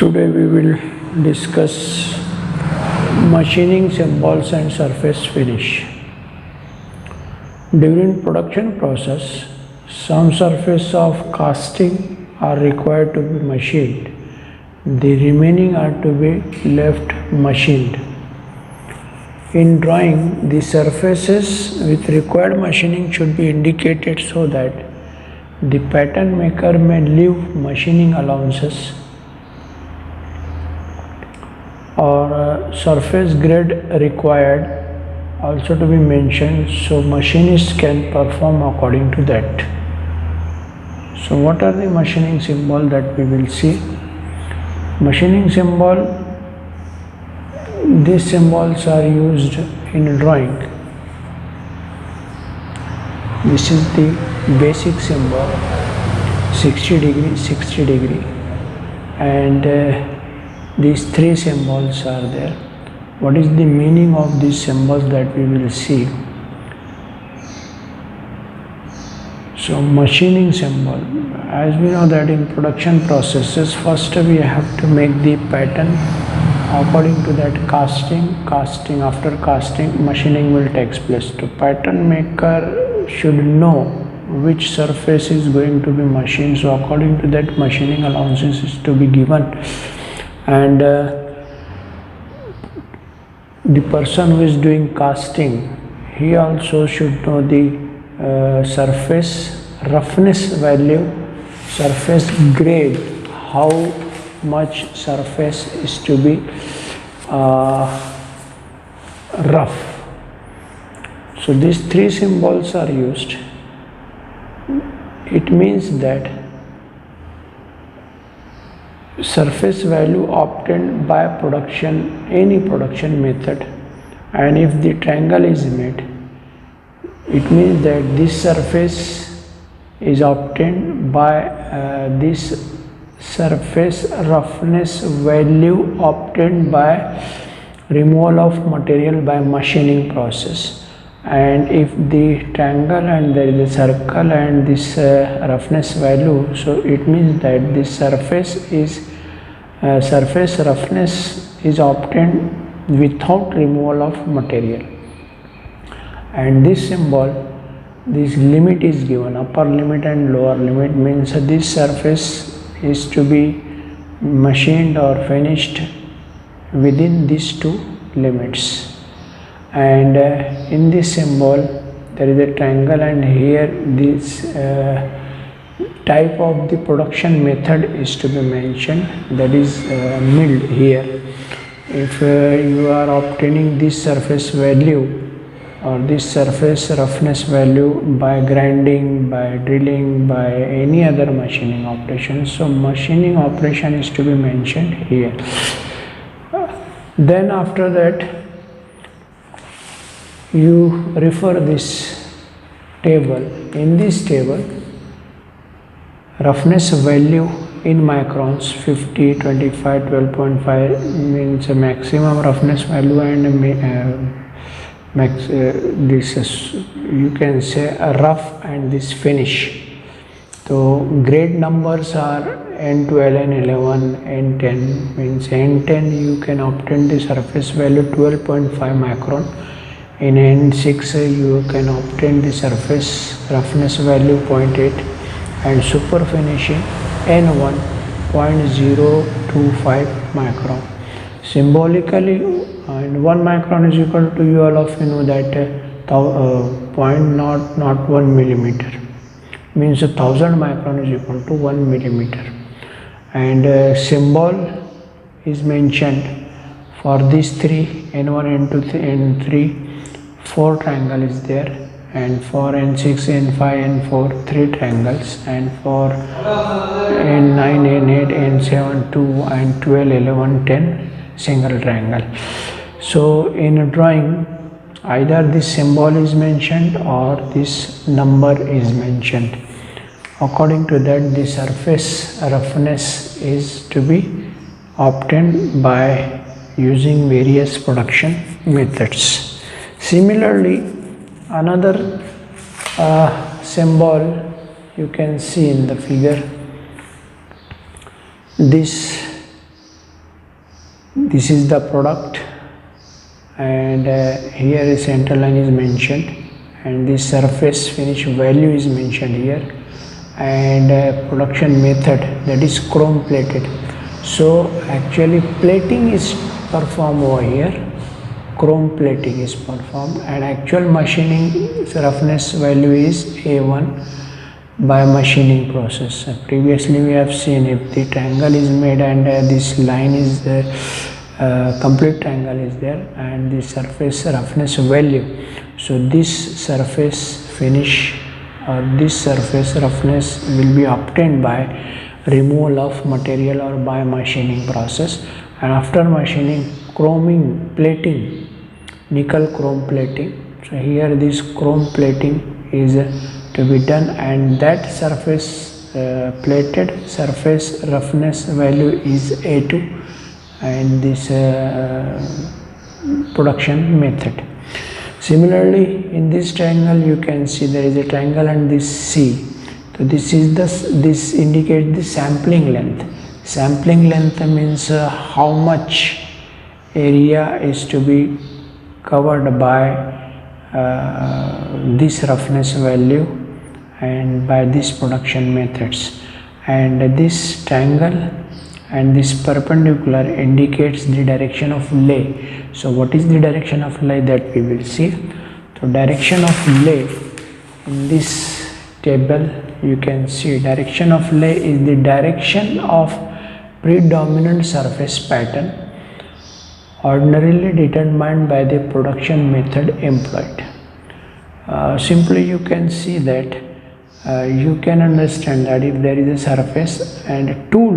Today we will discuss machining symbols and surface finish. During production process, some surface of casting are required to be machined. The remaining are to be left machined. In drawing, the surfaces with required machining should be indicated so that the pattern maker may leave machining allowances or surface grade required also to be mentioned, so machinists can perform according to that. So what are the machining symbol that we will see? Machining symbol, these symbols are used in drawing. This is the basic symbol, 60 degree, 60 degree, and these three symbols are there. What is the meaning of these symbols that we will see? So machining symbol, as we know that in production processes, first we have to make the pattern. According to that, casting, after casting, machining will take place. The pattern maker should know which surface is going to be machined, so according to that, machining allowances is to be given. And the person who is doing casting, he also should know the surface roughness value, surface grade, how much surface is to be rough. So these three symbols are used. It means that surface value obtained by production, any production method, and if the triangle is made, it means that this surface is obtained by this surface roughness value obtained by removal of material by machining process. And if the triangle and there is a circle and this roughness value, so it means that this surface roughness is obtained without removal of material. And this symbol, this limit is given, upper limit and lower limit, means this surface is to be machined or finished within these two limits. And in this symbol there is a triangle, and here this type of the production method is to be mentioned, that is milled here. If you are obtaining this surface value or this surface roughness value by grinding, by drilling, by any other machining operation, so machining operation is to be mentioned here. Then after that, you refer this table. In this table, roughness value in microns, 50, 25, 12.5 means a maximum roughness value, and this is, you can say, a rough, and this finish. So grade numbers are N12, N11, N10, means N10 you can obtain the surface value 12.5 micron. In N6 you can obtain the surface roughness value 0.8, and super finishing N1 0.025 micron. Symbolically, and 1 micron is equal to, you all of you know that 0.001 millimeter, means 1000 micron is equal to 1 millimeter. And symbol is mentioned for these three, N1, N2, N3, 4 triangle is there, and for N6, N5, N4, 3 triangles, and for N9, N8, N7, 2, and 12, 11, 10 single triangle. So in a drawing, either this symbol is mentioned or this number is mentioned. According to that, the surface roughness is to be obtained by using various production methods. Similarly, another symbol you can see in the figure. This This is the product, and here a center line is mentioned, and this surface finish value is mentioned here, and production method, that is chrome plated. So actually plating is performed over here, chrome plating is performed, and actual machining roughness value is A1 by machining process. Previously we have seen, if the triangle is made and this line is complete triangle is there, and the surface roughness value, so this surface finish or this surface roughness will be obtained by removal of material or by machining process. And after machining, chroming, plating, nickel chrome plating. So here this chrome plating is to be done, and that surface plated surface roughness value is A2, and this production method. Similarly, in this triangle you can see there is a triangle and this C. So this indicates the sampling length. Sampling length means how much area is to be covered by this roughness value and by these production methods. And this triangle and this perpendicular indicates the direction of lay. So what is the direction of lay, that we will see. So direction of lay, in this table you can see direction of lay is the direction of predominant surface pattern ordinarily determined by the production method employed. Simply you can see that you can understand that if there is a surface and a tool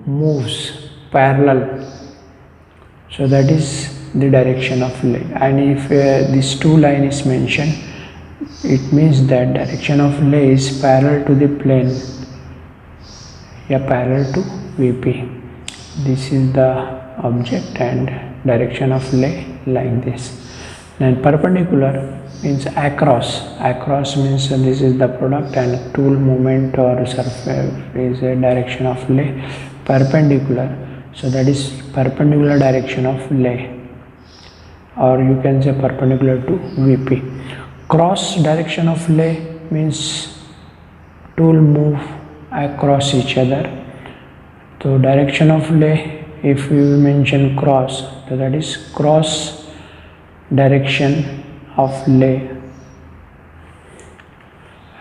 moves parallel, so that is the direction of lay. And if this two line is mentioned, it means that direction of lay is parallel to the plane, parallel to VP. This is the object and direction of lay like this. Then perpendicular means across. Across means this is the product, and tool movement or surface is a direction of lay. Perpendicular, so that is perpendicular direction of lay, or you can say perpendicular to VP. Cross direction of lay means tool move across each other. So direction of lay, if we mention cross, so that is cross direction of lay.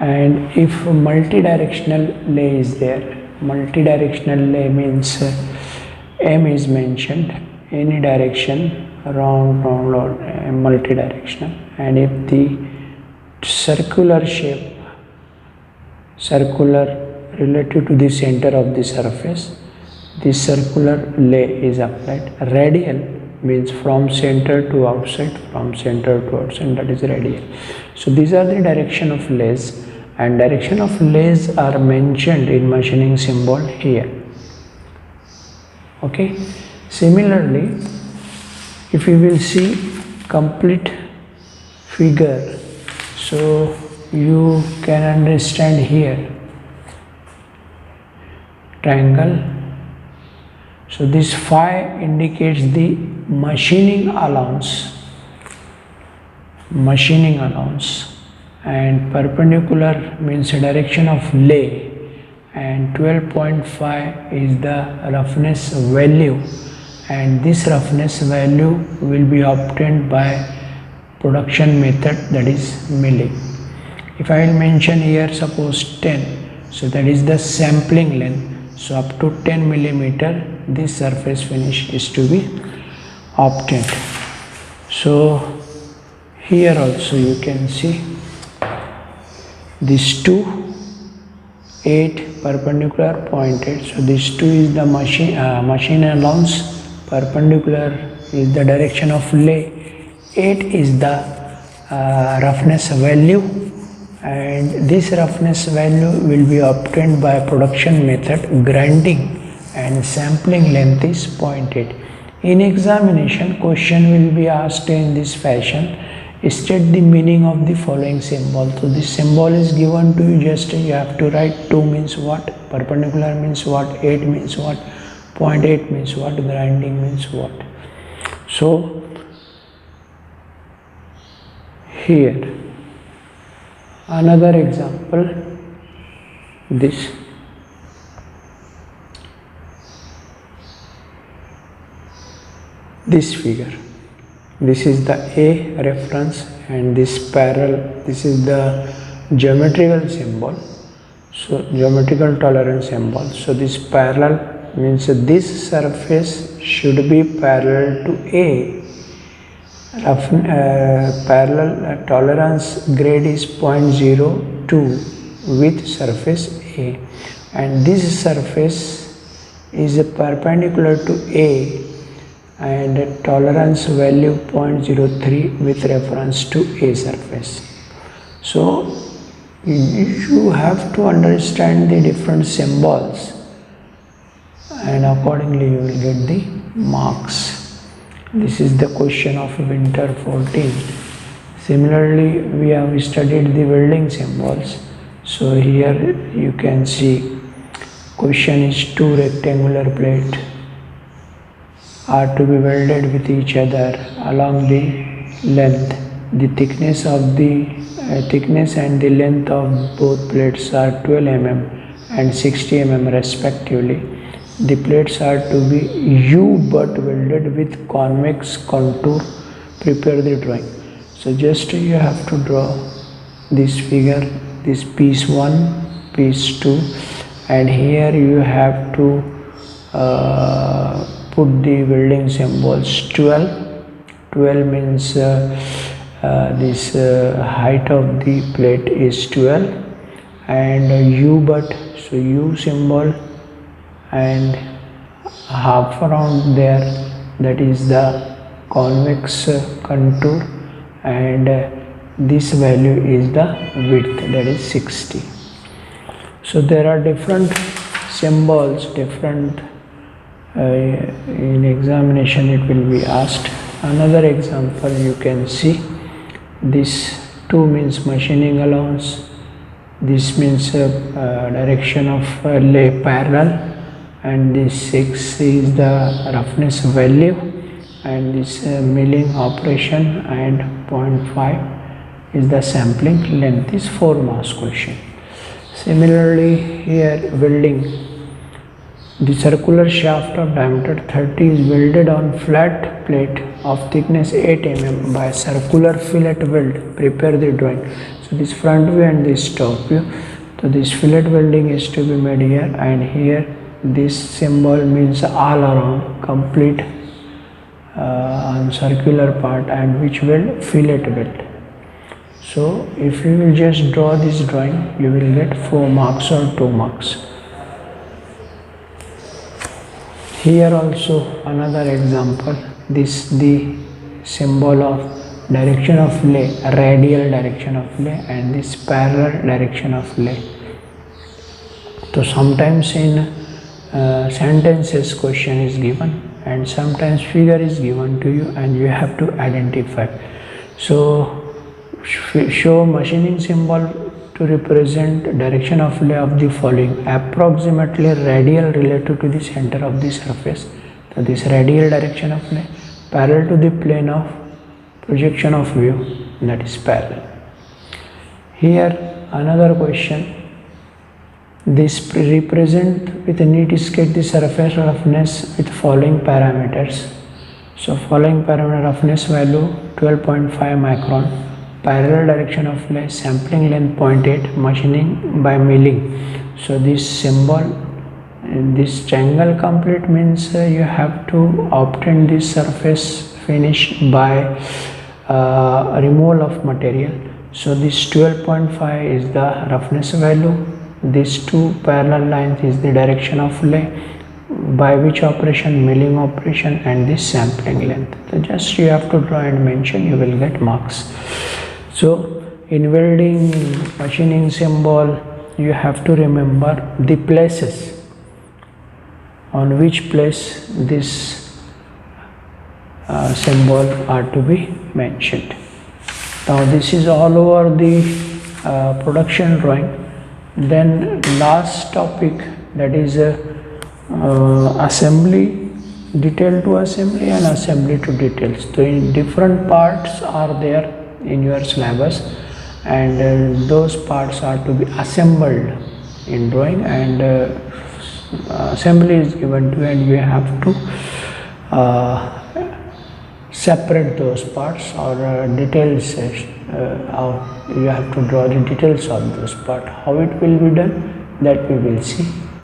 And if multi-directional lay is there, multi-directional lay means M is mentioned, any direction, round, or multi-directional. And if the circular shape, circular relative to the center of the surface, this circular lay is applied. Radial means from center to outside, from center to outside, that is radial. So these are the direction of lays, and direction of lays are mentioned in machining symbol here. Okay. Similarly, if you will see complete figure, so you can understand here triangle. So this phi indicates the machining allowance, and perpendicular means direction of lay, and 12.5 is the roughness value, and this roughness value will be obtained by production method, that is milling. If I will mention here suppose 10, so that is the sampling length. So up to 10 millimeter this surface finish is to be obtained. So here also you can see this 2, 8 perpendicular, 0.8. So this 2 is the machine allowance, perpendicular is the direction of lay, 8 is the roughness value, and this roughness value will be obtained by production method grinding, and sampling length is 0.8. In examination, question will be asked in this fashion: state the meaning of the following symbol. So this symbol is given to you, just you have to write 2 means what, perpendicular means what, 8 means what, 0.8 means what, grinding means what. So here another example, this figure, this is the A reference and this parallel, this is the geometrical symbol, so geometrical tolerance symbol. So this parallel means this surface should be parallel to A. Parallel tolerance grade is 0.02 with surface A, and this surface is perpendicular to A and tolerance value 0.03 with reference to A surface. So you have to understand the different symbols and accordingly you will get the marks. This is the question of winter 14. Similarly, we have studied the welding symbols. So here you can see question is two rectangular plates are to be welded with each other along the length. The thickness of the thickness and the length of both plates are 12 mm and 60 mm respectively. The plates are to be U-butt welded with convex contour. Prepare the drawing. So just you have to draw this figure, this piece 1, piece 2, and here you have to put the welding symbols 12. 12 means this height of the plate is 12, and U-butt, so U symbol and half around there, that is the convex contour, and this value is the width, that is 60. So there are different symbols, different in examination it will be asked. Another example you can see, this 2 means machining allowance, this means direction of lay parallel, and this 6 is the roughness value, and this milling operation, and 0.5 is the sampling length. Is 4 marks question. Similarly here welding, the circular shaft of diameter 30 is welded on flat plate of thickness 8 mm by circular fillet weld. Prepare the drawing. So this front view and this top view. So this fillet welding is to be made here, and here this symbol means all around complete on circular part, and which weld, fillet weld. So if you will just draw this drawing, you will get 4 marks or 2 marks. Here also another example, this the symbol of direction of lay, radial direction of lay, and this parallel direction of lay. So sometimes in sentences question is given, and sometimes figure is given to you and you have to identify. So show machining symbol to represent direction of lay of the following: approximately radial relative to the center of the surface. So this radial direction of lay parallel to the plane of projection of view, that is parallel. Here another question, this represent with a neat sketch the surface roughness with following parameters. So following parameter: roughness value 12.5 micron, parallel direction of lay, sampling length 0.8, machining by milling. So this symbol, this triangle complete means you have to obtain this surface finish by removal of material. So this 12.5 is the roughness value, these two parallel lines is the direction of lay, by which operation, milling operation, and this sampling length. So just you have to draw and mention, you will get marks. So in welding, machining symbol, you have to remember the places on which place this symbol are to be mentioned. Now this is all over the production drawing. Then last topic, that is assembly, detail to assembly and assembly to details. So in different parts are there in your syllabus, and those parts are to be assembled in drawing, and assembly is given to you, and you have to separate those parts, or details, you have to draw the details of those part. How it will be done, that we will see.